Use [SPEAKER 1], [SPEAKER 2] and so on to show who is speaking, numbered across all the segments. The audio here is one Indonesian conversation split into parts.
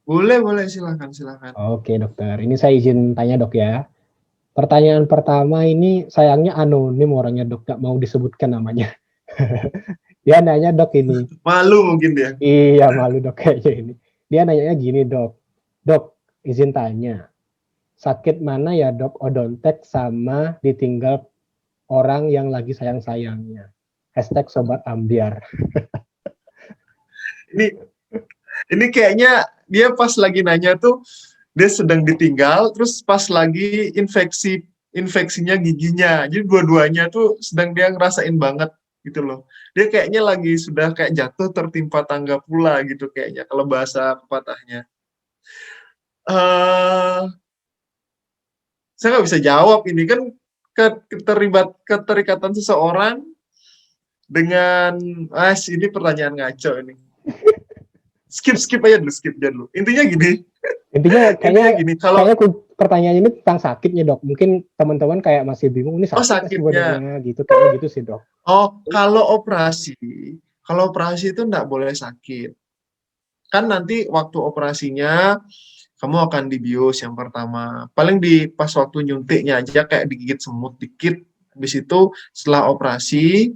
[SPEAKER 1] Boleh, boleh, silakan, silakan.
[SPEAKER 2] Oke dokter, ini saya izin tanya dok ya. Pertanyaan pertama ini sayangnya anonim orangnya dok, nggak mau disebutkan namanya. Dia nanya dok ini,
[SPEAKER 1] Malu mungkin dia.
[SPEAKER 2] iya malu dok kayaknya ini. Dia nanya gini dok, dok izin tanya, sakit mana ya dok odontek sama ditinggal orang yang lagi sayang-sayangnya? Hashtag sobat ambiar.
[SPEAKER 1] Ini ini kayaknya dia pas lagi nanya tuh dia sedang ditinggal, terus pas lagi infeksinya giginya. Jadi dua-duanya tuh sedang dia ngerasain banget gitu loh. Dia kayaknya lagi sudah kayak jatuh tertimpa tangga pula gitu kayaknya kalau bahasa pepatahnya. Uh, saya nggak bisa jawab ini kan keterikatan seseorang dengan ini pertanyaan ngaco ini. Skip aja dulu. Intinya gini.
[SPEAKER 2] Intinya
[SPEAKER 1] Intinya
[SPEAKER 2] kayaknya
[SPEAKER 1] gini, kalau
[SPEAKER 2] kayaknya pertanyaan ini tentang sakitnya dok. Mungkin teman-teman kayak masih bingung ini sakit nggak
[SPEAKER 1] sakitnya.
[SPEAKER 2] sebenarnya gitu, kayaknya gitu sih dok.
[SPEAKER 1] Oh, kalau operasi itu enggak boleh sakit. Kan nanti waktu operasinya kamu akan dibius yang pertama. Paling di pas waktu nyuntiknya aja kayak digigit semut dikit. Habis itu setelah operasi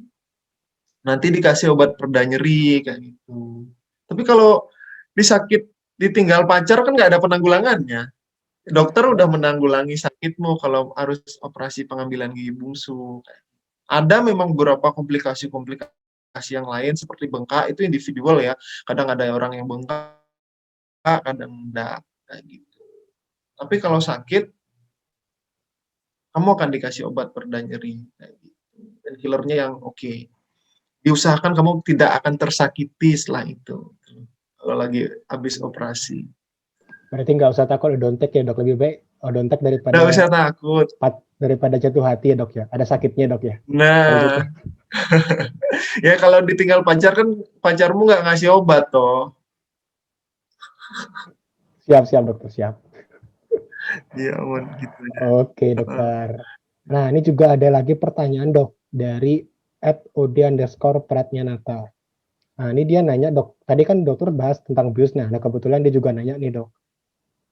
[SPEAKER 1] nanti dikasih obat pereda nyeri kayak gitu. Tapi kalau disakit ditinggal pacar kan nggak ada penanggulangannya. Dokter udah menanggulangi sakitmu kalau harus operasi pengambilan gigi bungsu. Ada memang beberapa komplikasi yang lain seperti bengkak, itu individual ya. Kadang ada orang yang bengkak, kadang enggak. Kayak gitu. Tapi kalau sakit, kamu akan dikasih obat pereda nyeri. Kayak gitu. Dan killernya yang oke. Diusahakan kamu tidak akan tersakiti setelah itu. Kalau lagi habis operasi.
[SPEAKER 2] Berarti nggak usah takut odontek ya dok, lebih baik odontek
[SPEAKER 1] Nggak usah takut.
[SPEAKER 2] daripada jatuh hati ya dok ya. Ada sakitnya dok ya. Kalau gitu.
[SPEAKER 1] Nah, ya kalau ditinggal pacar kan pacarmu nggak ngasih obat toh.
[SPEAKER 2] Siap siap dokter siap.
[SPEAKER 1] Ya ampun gitu ya.
[SPEAKER 2] Oke dokter. Nah ini juga ada lagi pertanyaan dok dari @od_pratnyanata. Nah ini dia nanya dok. Tadi kan dokter bahas tentang bius. Nah kebetulan dia juga nanya nih dok.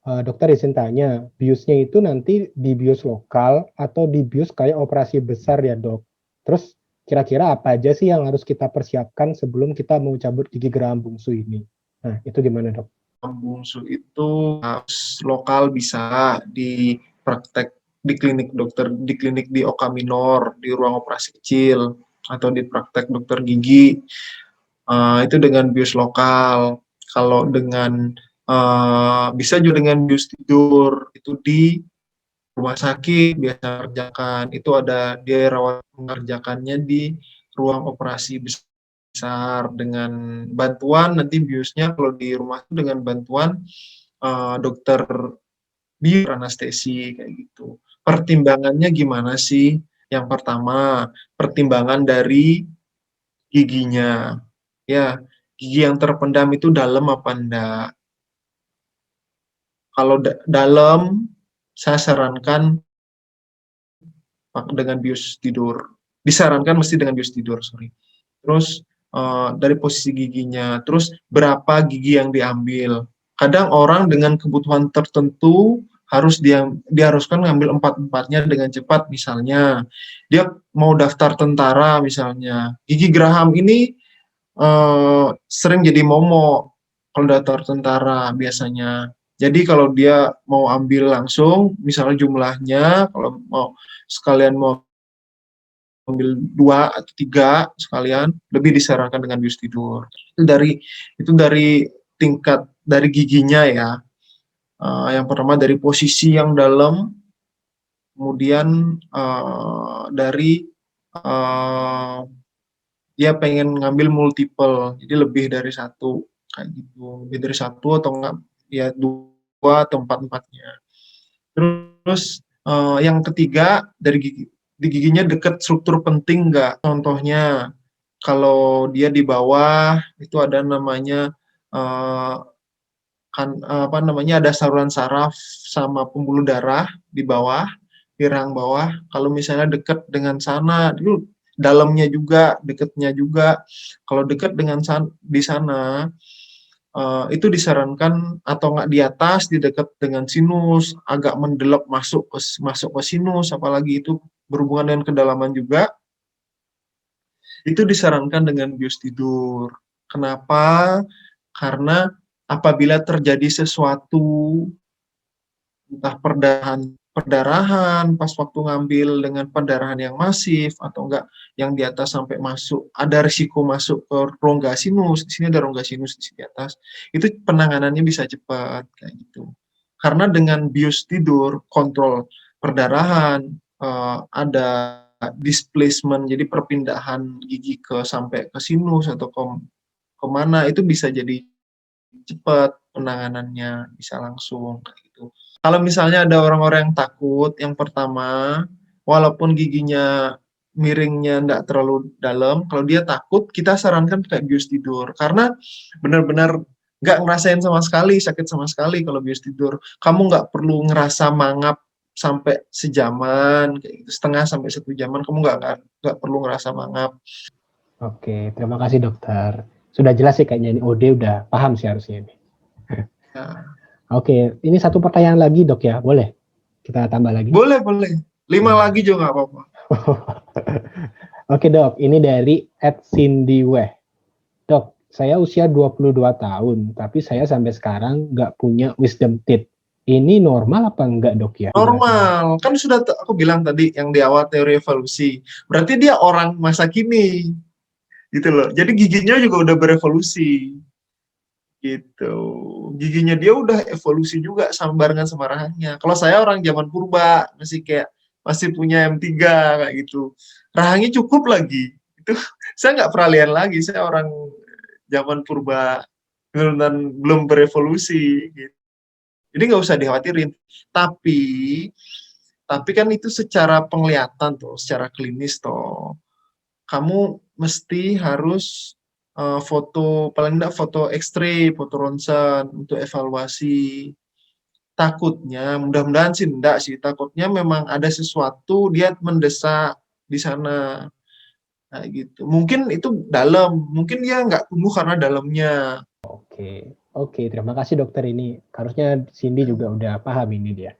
[SPEAKER 2] Dokter izin tanya, biusnya itu nanti di bius lokal atau di bius kayak operasi besar ya dok? Terus kira-kira apa aja sih yang harus kita persiapkan sebelum kita mau cabut gigi geraham bungsu ini? Nah itu gimana dok?
[SPEAKER 1] Bungsu itu harus lokal bisa di praktek di klinik dokter, di klinik di OK Minor, di ruang operasi kecil, atau di praktek dokter gigi. Itu dengan bius lokal. Kalau dengan bisa juga dengan bius tidur, itu di rumah sakit biasa kerjakan. Itu ada dia rawat mengerjakannya di ruang operasi besar dengan bantuan nanti biusnya kalau di rumah itu dengan bantuan dokter bius anestesi kayak gitu. Pertimbangannya gimana sih? Yang pertama, pertimbangan dari giginya. Ya, gigi yang terpendam itu dalam apa enggak? Kalau dalam, saya sarankan dengan bius tidur. Disarankan mesti dengan bius tidur, sorry. Terus dari posisi giginya, terus berapa gigi yang diambil. Kadang orang dengan kebutuhan tertentu diharuskan ngambil empat-empatnya dengan cepat, misalnya dia mau daftar tentara misalnya. Gigi geraham ini sering jadi momok kalau daftar tentara biasanya. Jadi kalau dia mau ambil langsung, misalnya jumlahnya, kalau mau sekalian mau ambil 2 atau 3 sekalian, lebih disarankan dengan bius tidur. Itu dari tingkat dari giginya ya. Yang pertama dari posisi yang dalam, kemudian dari dia pengen ngambil multiple, jadi lebih dari satu kayak gitu, lebih dari satu atau enggak ya 2 atau 4-empatnya. Terus yang ketiga dari di giginya dekat struktur penting enggak? Contohnya kalau dia di bawah itu ada namanya ada saluran saraf sama pembuluh darah di bawah, di rahang bawah. Kalau misalnya dekat dengan sana, itu dalamnya juga, dekatnya juga. Kalau dekat dengan di sana, itu disarankan atau nggak di atas, di dekat dengan sinus, agak mendelep masuk ke sinus, apalagi itu berhubungan dengan kedalaman juga, itu disarankan dengan bius tidur. Kenapa? Karena apabila terjadi sesuatu, entah perdarahan pas waktu ngambil dengan pendarahan yang masif atau enggak yang di atas sampai masuk, ada risiko masuk ke rongga sinus, di sini ada rongga sinus di sini atas, itu penanganannya bisa cepat kayak gitu. Karena dengan bius tidur, kontrol perdarahan, ada displacement, jadi perpindahan gigi sampai ke sinus atau kemana, itu bisa jadi cepat penanganannya, bisa langsung kayak gitu. Kalau misalnya ada orang-orang yang takut, yang pertama, walaupun giginya miringnya nggak terlalu dalam, kalau dia takut, kita sarankan pakai bius tidur. Karena benar-benar nggak ngerasain sama sekali, sakit sama sekali kalau bius tidur. Kamu nggak perlu ngerasa mangap sampai sejaman, kayak gitu, setengah sampai 1 jaman, kamu nggak perlu ngerasa mangap.
[SPEAKER 2] Oke, terima kasih dokter. Sudah jelas sih kayaknya ini OD udah paham sih harusnya ini.
[SPEAKER 1] Ya.
[SPEAKER 2] Oke, ini satu pertanyaan lagi dok ya, boleh? Kita tambah lagi?
[SPEAKER 1] Boleh. 5 lagi juga nggak apa-apa.
[SPEAKER 2] Oke dok, ini dari @cindy_weh. Dok, saya usia 22 tahun, tapi saya sampai sekarang nggak punya wisdom teeth. Ini normal apa enggak dok ya?
[SPEAKER 1] Normal, kan sudah aku bilang tadi yang di awal teori evolusi. Berarti dia orang masa kini, gitu loh. Jadi giginya juga udah berevolusi, gitu. Giginya dia udah evolusi juga barengan sama rahangnya. Kalau saya orang zaman purba, masih punya M3 kayak gitu. Rahangnya cukup lagi. Itu saya nggak peralihan lagi. Saya orang zaman purba, belum berevolusi. Gitu. Jadi nggak usah dikhawatirin. Tapi kan itu secara penglihatan tuh, secara klinis tuh. Kamu mesti harus foto, paling enggak foto X-ray, foto ronsen untuk evaluasi. Takutnya, mudah-mudahan sih enggak sih, takutnya memang ada sesuatu dia mendesak di sana. Kayak gitu. Mungkin itu dalam, mungkin dia nggak tumbuh karena dalamnya.
[SPEAKER 2] Oke, terima kasih dokter ini. Harusnya Cindy juga udah paham ini dia.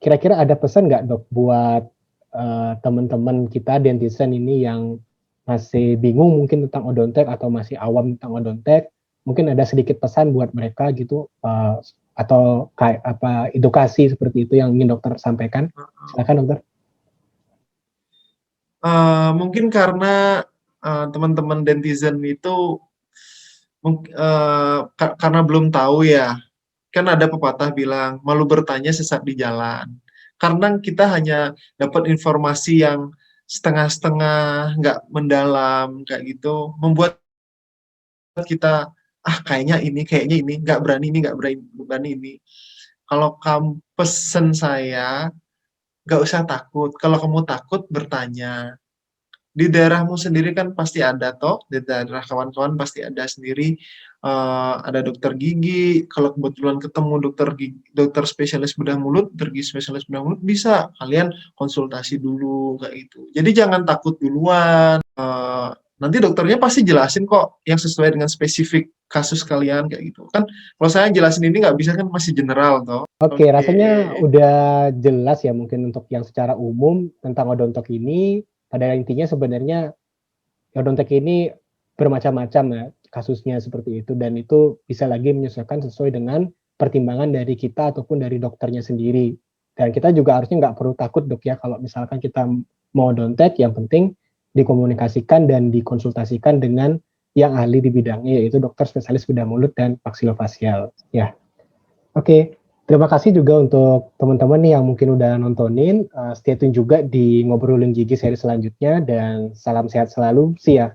[SPEAKER 2] Kira-kira ada pesan nggak dok buat teman-teman kita dentisan ini yang masih bingung mungkin tentang odontek atau masih awam tentang odontek? Mungkin ada sedikit pesan buat mereka gitu atau kayak apa edukasi seperti itu yang ingin dokter sampaikan? Silakan dokter.
[SPEAKER 1] Mungkin karena teman-teman dentizen itu karena belum tahu ya, kan ada pepatah bilang malu bertanya sesat di jalan. Karena kita hanya dapat informasi yang setengah-setengah, nggak mendalam kayak gitu, membuat kita kayaknya ini, nggak berani ini. Kalau kamu pesen saya, nggak usah takut. Kalau kamu takut, bertanya. Di daerahmu sendiri kan pasti ada toh, di daerah kawan-kawan pasti ada sendiri, ada dokter gigi. Kalau kebetulan ketemu dokter spesialis bedah mulut, spesialis bedah mulut, bisa kalian konsultasi dulu kayak gitu. Jadi jangan takut duluan. Nanti dokternya pasti jelasin kok yang sesuai dengan spesifik kasus kalian kayak gitu. Kan kalau saya jelasin ini nggak bisa kan masih general toh.
[SPEAKER 2] Oke, rasanya udah jelas ya mungkin untuk yang secara umum tentang odontok ini. Pada intinya sebenarnya odontek ini bermacam-macam ya kasusnya seperti itu dan itu bisa lagi menyesuaikan sesuai dengan pertimbangan dari kita ataupun dari dokternya sendiri. Dan kita juga harusnya nggak perlu takut dok ya kalau misalkan kita mau odontek, yang penting dikomunikasikan dan dikonsultasikan dengan yang ahli di bidangnya yaitu dokter spesialis bedah mulut dan maksilofasial. Ya, oke. Terima kasih juga untuk teman-teman nih yang mungkin udah nontonin. Stay tune juga di Ngobrolin Gigi seri selanjutnya dan salam sehat selalu. See ya.